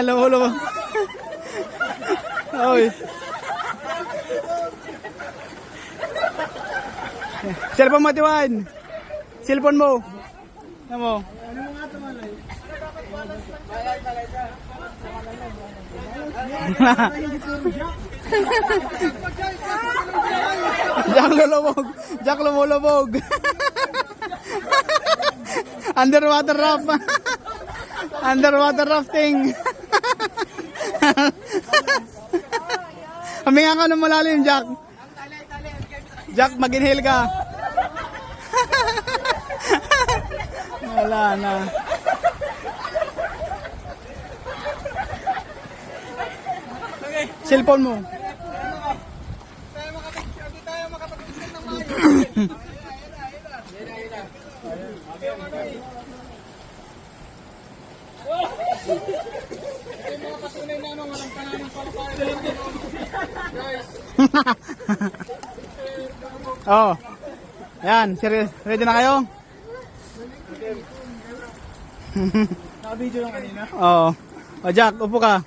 Lumulubog. Oy. Cellphone mo, Tiwan. Cellphone mo. Ano mo? Jack lulubog. Jack lumulubog. Underwater raft. Underwater rafting. Huminga ka ng malalim, Jack. Jack, mag-inhale ka. Wala na. Cellphone mo. Oh. Yan, ready na kayo? Naka-video lang kanina. Oo. O Jack, upo ka.